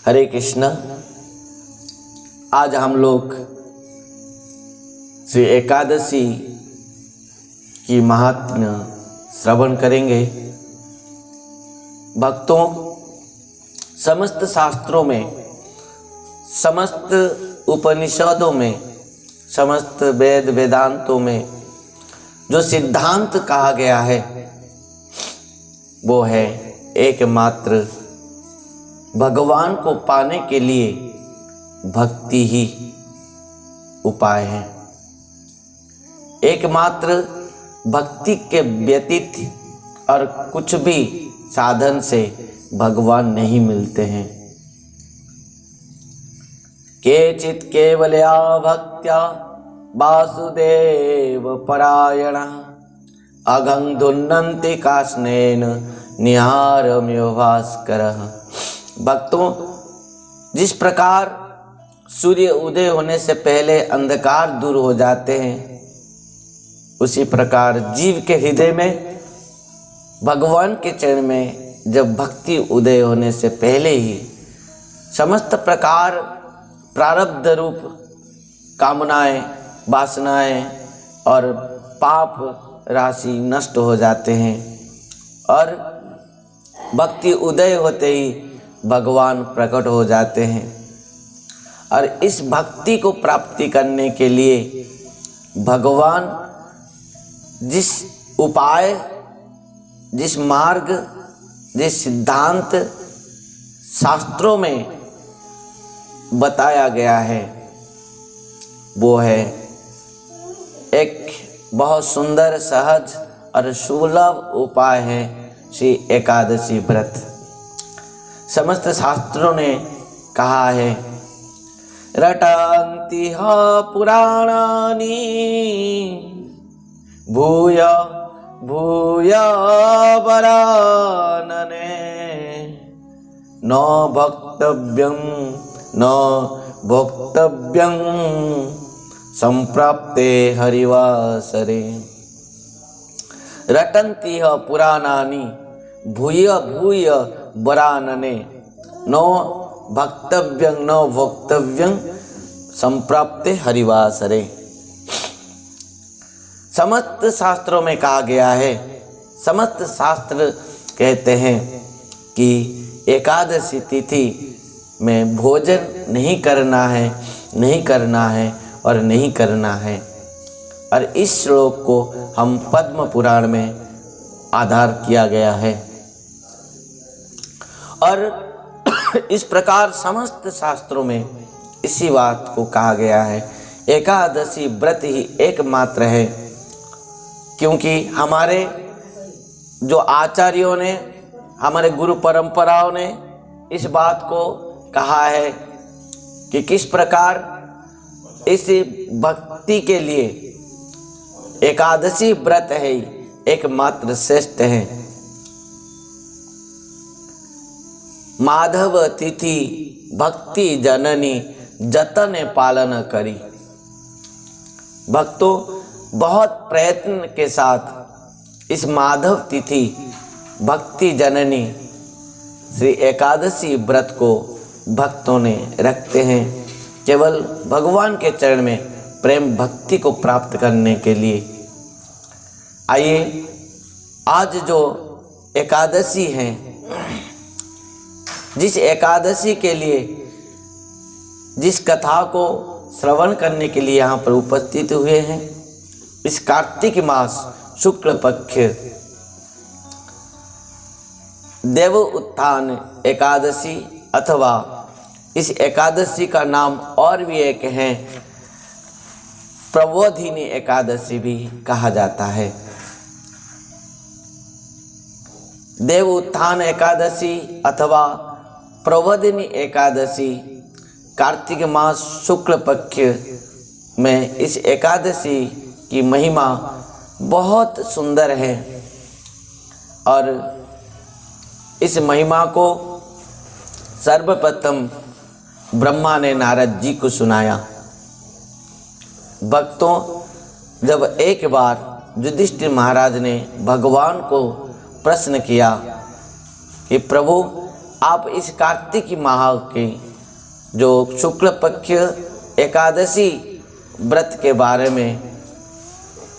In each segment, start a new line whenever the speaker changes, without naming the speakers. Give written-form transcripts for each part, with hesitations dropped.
हरे कृष्ण। आज हम लोग श्री एकादशी की महात्म्य श्रवण करेंगे। भक्तों, समस्त शास्त्रों में, समस्त उपनिषदों में, समस्त वेद वेदांतों में जो सिद्धांत कहा गया है वो है एकमात्र भगवान को पाने के लिए भक्ति ही उपाय है। एकमात्र भक्ति के व्यतीत और कुछ भी साधन से भगवान नहीं मिलते हैं। केचित् केवलया भक्त्या वासुदेव परायण अघं दुन्नन्ति काष्णेन निहारम्यो भास्करः। भक्तों, जिस प्रकार सूर्य उदय होने से पहले अंधकार दूर हो जाते हैं, उसी प्रकार जीव के हृदय में भगवान के चरण में जब भक्ति उदय होने से पहले ही समस्त प्रकार प्रारब्ध रूप कामनाएं, वासनाएं और पाप राशि नष्ट हो जाते हैं और भक्ति उदय होते ही भगवान प्रकट हो जाते हैं। और इस भक्ति को प्राप्ति करने के लिए भगवान जिस उपाय, जिस मार्ग, जिस सिद्धांत शास्त्रों में बताया गया है वो है एक बहुत सुंदर, सहज और सुलभ उपाय है श्री एकादशी व्रत। समस्त शास्त्रों ने कहा है, रटन्ति ह पुराणानि भूय भूय वरानने न भक्तव्यं न भोक्तव्यं संप्राप्ते हरिवासरे। रटन्ति ह पुराणानि भूय भूय वरानने न भक्तव्यं न भोक्तव्यं संप्राप्ते हरिवासरे। समस्त शास्त्रों में कहा गया है, समस्त शास्त्र कहते हैं कि एकादशी तिथि में भोजन नहीं करना है, नहीं करना है और नहीं करना है। और इस श्लोक को हम पद्म पुराण में आधार किया गया है। और इस प्रकार समस्त शास्त्रों में इसी बात को कहा गया है। एकादशी व्रत ही एकमात्र है, क्योंकि हमारे जो आचार्यों ने, हमारे गुरु परंपराओं ने इस बात को कहा है कि किस प्रकार इस भक्ति के लिए एकादशी व्रत है एकमात्र श्रेष्ठ है। माधव तिथि भक्ति जननी जतन पालन करी। भक्तों, बहुत प्रयत्न के साथ इस माधव तिथि भक्ति जननी श्री एकादशी व्रत को भक्तों ने रखते हैं, केवल भगवान के चरण में प्रेम भक्ति को प्राप्त करने के लिए। आइए, आज जो एकादशी है, जिस एकादशी के लिए, जिस कथा को श्रवण करने के लिए यहाँ पर उपस्थित हुए हैं, इस कार्तिक मास शुक्ल पक्ष देव उत्थान एकादशी, अथवा इस एकादशी का नाम और भी एक है प्रबोधिनी एकादशी भी कहा जाता है। देव उत्थान एकादशी अथवा प्रबोधिनी एकादशी कार्तिक मास शुक्ल पक्ष में इस एकादशी की महिमा बहुत सुंदर है। और इस महिमा को सर्वप्रथम ब्रह्मा ने नारद जी को सुनाया। भक्तों, जब एक बार युधिष्ठिर महाराज ने भगवान को प्रश्न किया कि प्रभु, आप इस कार्तिक माह के जो शुक्ल पक्ष एकादशी व्रत के बारे में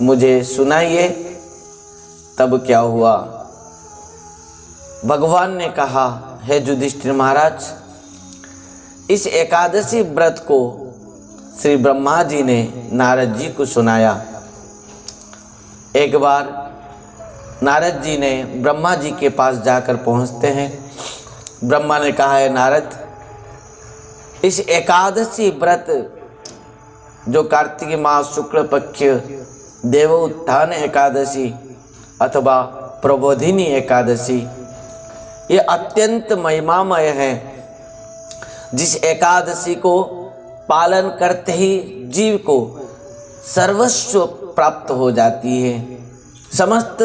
मुझे सुनाइए। तब क्या हुआ? भगवान ने कहा, हे युधिष्ठिर महाराज, इस एकादशी व्रत को श्री ब्रह्मा जी ने नारद जी को सुनाया। एक बार नारद जी ने ब्रह्मा जी के पास जाकर पहुंचते हैं। ब्रह्मा ने कहा, है नारद, इस एकादशी व्रत जो कार्तिक माह शुक्ल पक्ष देव उत्थान एकादशी अथवा प्रबोधिनी एकादशी, ये अत्यंत महिमामय है। जिस एकादशी को पालन करते ही जीव को सर्वस्व प्राप्त हो जाती है, समस्त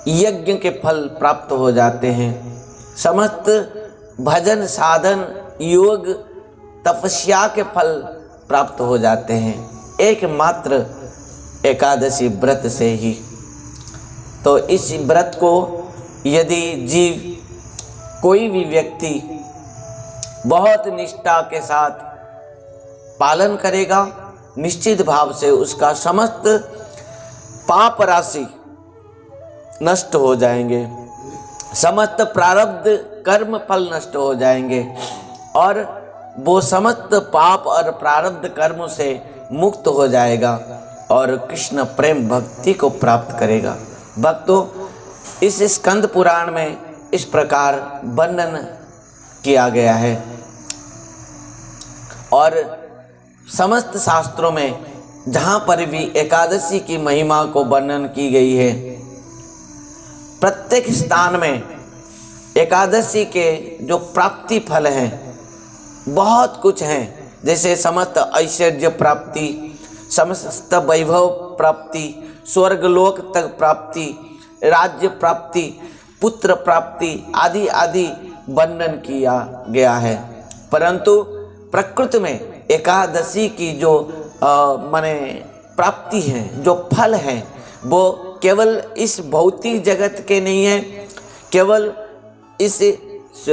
यज्ञ के फल प्राप्त हो जाते हैं, समस्त भजन साधन योग तपस्या के फल प्राप्त हो जाते हैं एकमात्र एकादशी व्रत से ही। तो इस व्रत को यदि जीव कोई भी व्यक्ति बहुत निष्ठा के साथ पालन करेगा, निश्चित भाव से उसका समस्त पाप राशि नष्ट हो जाएंगे, समस्त प्रारब्ध कर्म फल नष्ट हो जाएंगे और वो समस्त पाप और प्रारब्ध कर्म से मुक्त हो जाएगा और कृष्ण प्रेम भक्ति को प्राप्त करेगा। भक्तों, इस स्कंद पुराण में इस प्रकार वर्णन किया गया है और समस्त शास्त्रों में जहाँ पर भी एकादशी की महिमा को वर्णन की गई है, प्रत्येक स्थान में एकादशी के जो प्राप्ति फल हैं बहुत कुछ हैं। जैसे समस्त ऐश्वर्य प्राप्ति, समस्त वैभव प्राप्ति, स्वर्गलोक तक प्राप्ति, राज्य प्राप्ति, पुत्र प्राप्ति आदि आदि वर्णन किया गया है। परंतु प्रकृति में एकादशी की जो माने प्राप्ति हैं, जो फल हैं, वो केवल इस भौतिक जगत के नहीं है, केवल इस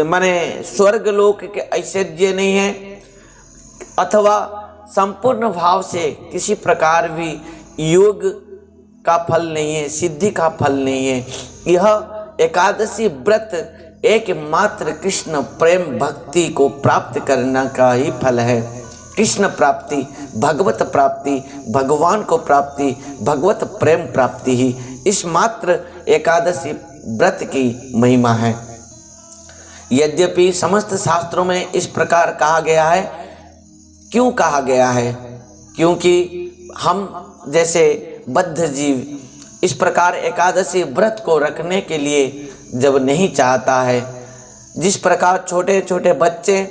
माने स्वर्गलोक के ऐश्वर्य नहीं है अथवा संपूर्ण भाव से किसी प्रकार भी योग का फल नहीं है, सिद्धि का फल नहीं है। यह एकादशी व्रत एकमात्र कृष्ण प्रेम भक्ति को प्राप्त करने का ही फल है। कृष्ण प्राप्ति, भगवत प्राप्ति, भगवान को प्राप्ति, भगवत प्रेम प्राप्ति ही इस मात्र एकादशी व्रत की महिमा है। यद्यपि समस्त शास्त्रों में इस प्रकार कहा गया है। क्यों कहा गया है? क्योंकि हम जैसे बद्ध जीव इस प्रकार एकादशी व्रत को रखने के लिए जब नहीं चाहता है, जिस प्रकार छोटे छोटे बच्चे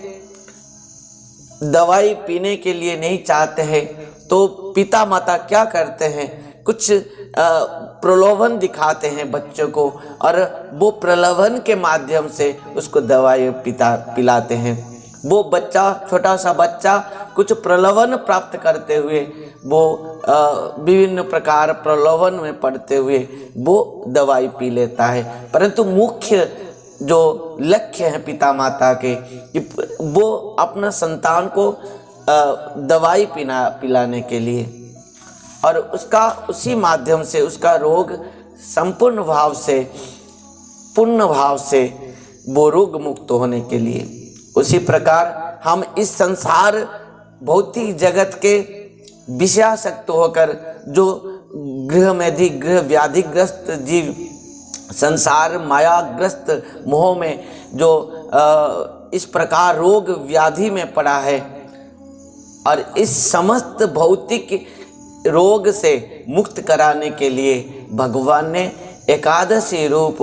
दवाई पीने के लिए नहीं चाहते हैं, तो पिता माता क्या करते हैं, कुछ प्रलोभन दिखाते हैं बच्चों को और वो प्रलोभन के माध्यम से उसको दवाई पिलाते हैं। वो बच्चा, छोटा सा बच्चा कुछ प्रलोभन प्राप्त करते हुए वो विभिन्न प्रकार प्रलोभन में पड़ते हुए वो दवाई पी लेता है। परंतु मुख्य जो लक्ष्य है पिता माता के कि वो अपना संतान को दवाई पिलाने के लिए और उसका उसी माध्यम से उसका रोग संपूर्ण भाव से, पूर्ण भाव से वो रोग मुक्त होने के लिए। उसी प्रकार हम इस संसार भौतिक जगत के विषयासक्त होकर जो गृह में गृह व्याधिग्रस्त जीव संसार मायाग्रस्त मोह में जो इस प्रकार रोग व्याधि में पड़ा है और इस समस्त भौतिक रोग से मुक्त कराने के लिए भगवान ने एकादशी रूप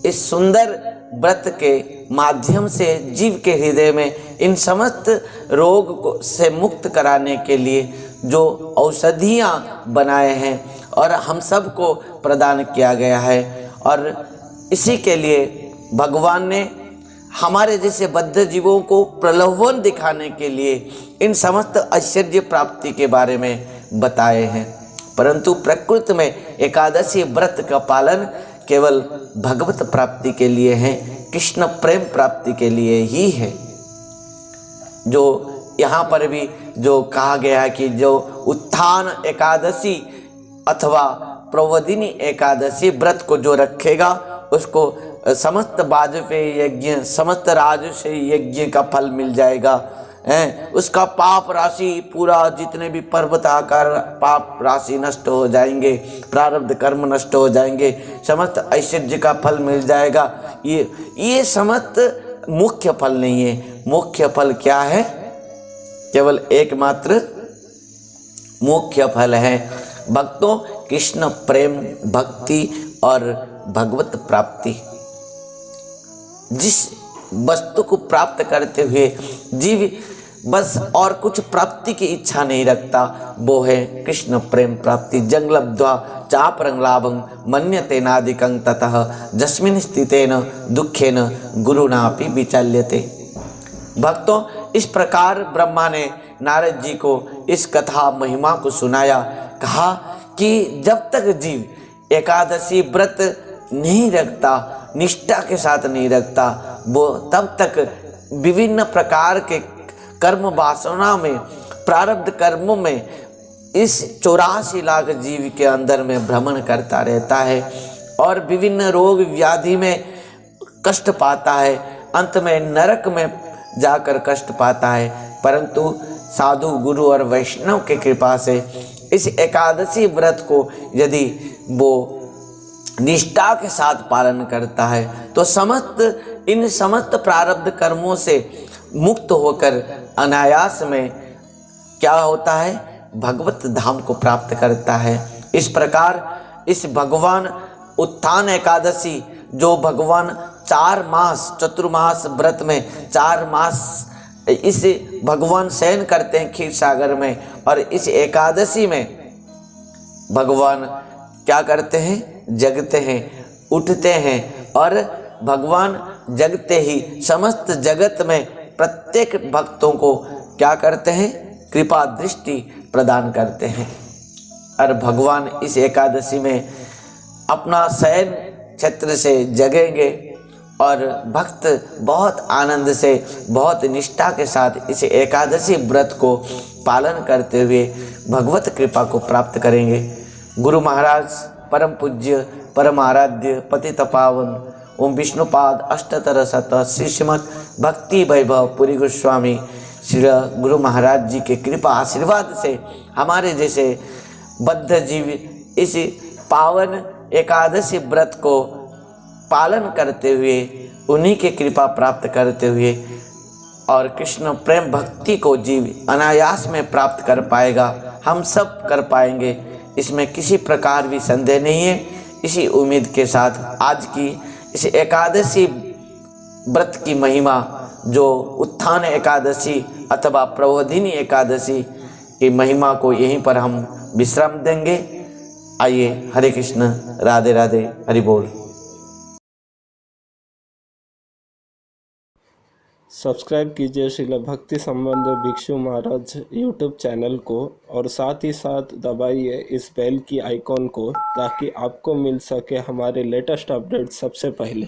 इस सुंदर व्रत के माध्यम से जीव के हृदय में इन समस्त रोग को से मुक्त कराने के लिए जो औषधियाँ बनाए हैं और हम सबको प्रदान किया गया है। और इसी के लिए भगवान ने हमारे जैसे बद्ध जीवों को प्रलोभन दिखाने के लिए इन समस्त ऐश्वर्य प्राप्ति के बारे में बताए हैं। परंतु प्रकृति में एकादशी व्रत का पालन केवल भगवत प्राप्ति के लिए है, कृष्ण प्रेम प्राप्ति के लिए ही है। जो यहाँ पर भी जो कहा गया है कि जो उत्थान एकादशी अथवा प्रवदिनी एकादशी व्रत को जो रखेगा उसको समस्त वाजपेयी यज्ञ, समस्त राजसूय यज्ञ का फल मिल जाएगा। उसका पाप राशि पूरा, जितने भी पर्वताकार पाप राशि नष्ट हो जाएंगे, प्रारब्ध कर्म नष्ट हो जाएंगे, समस्त ऐश्वर्य का फल मिल जाएगा। ये समस्त मुख्य फल नहीं है। मुख्य फल क्या है? केवल एकमात्र मुख्य फल है भक्तों कृष्ण प्रेम, भक्ति और भगवत प्राप्ति। जिस वस्तु को प्राप्त करते हुए जीव बस और कुछ प्राप्ति की इच्छा नहीं रखता, वो है कृष्ण प्रेम प्राप्ति। जंगलब्ध्वा चापरंगलाभं मन्यतेनादिकं ततः जस्मिन् स्थितेन दुखेन गुरुनापि विचाल्यते। भक्तों, इस प्रकार ब्रह्मा ने नारद जी को इस कथा महिमा को सुनाया। कहा कि जब तक जीव एकादशी व्रत नहीं रखता, निष्ठा के साथ नहीं रखता, वो तब तक विभिन्न प्रकार के कर्म वासना में, प्रारब्ध कर्मों में इस 84 लाख जीव के अंदर में भ्रमण करता रहता है और विभिन्न रोग व्याधि में कष्ट पाता है, अंत में नरक में जाकर कष्ट पाता है। परंतु साधु, गुरु और वैष्णव के कृपा से इस एकादशी व्रत को यदि वो निष्ठा के साथ पालन करता है तो इन समस्त प्रारब्ध कर्मों से मुक्त होकर अनायास में क्या होता है? भगवत धाम को प्राप्त करता है। इस प्रकार इस भगवान उत्थान एकादशी, जो भगवान 4 मास चतुर्मास व्रत में 4 मास इस भगवान शयन करते हैं क्षीर सागर में, और इस एकादशी में भगवान क्या करते हैं? जगते हैं, उठते हैं, और भगवान जगते ही समस्त जगत में प्रत्येक भक्तों को क्या करते हैं? कृपा दृष्टि प्रदान करते हैं। और भगवान इस एकादशी में अपना शयन क्षेत्र से जगेंगे और भक्त बहुत आनंद से, बहुत निष्ठा के साथ इस एकादशी व्रत को पालन करते हुए भगवत कृपा को प्राप्त करेंगे। गुरु महाराज परम पूज्य परम आराध्य पतित पावन ओम विष्णुपाद अष्टतर शत श्री श्रीमद् भक्ति वैभव पुरी गोस्वामी श्री गुरु महाराज जी के कृपा आशीर्वाद से हमारे जैसे बद्ध जीव इस पावन एकादशी व्रत को पालन करते हुए, उन्हीं के कृपा प्राप्त करते हुए और कृष्ण प्रेम भक्ति को जीव अनायास में प्राप्त कर पाएगा। हम सब कर पाएंगे, इसमें किसी प्रकार भी संदेह नहीं है। इसी उम्मीद के साथ आज की इस एकादशी व्रत की महिमा, जो उत्थान एकादशी अथवा प्रबोधिनी एकादशी की महिमा को यहीं पर हम विश्राम देंगे। आइए, हरे कृष्ण, राधे राधे, हरि बोल।
सब्सक्राइब कीजिए श्रील भक्ति संबंध भिक्षु महाराज यूट्यूब चैनल को, और साथ ही साथ दबाइए इस बेल की आइकॉन को, ताकि आपको मिल सके हमारे लेटेस्ट अपडेट सबसे पहले।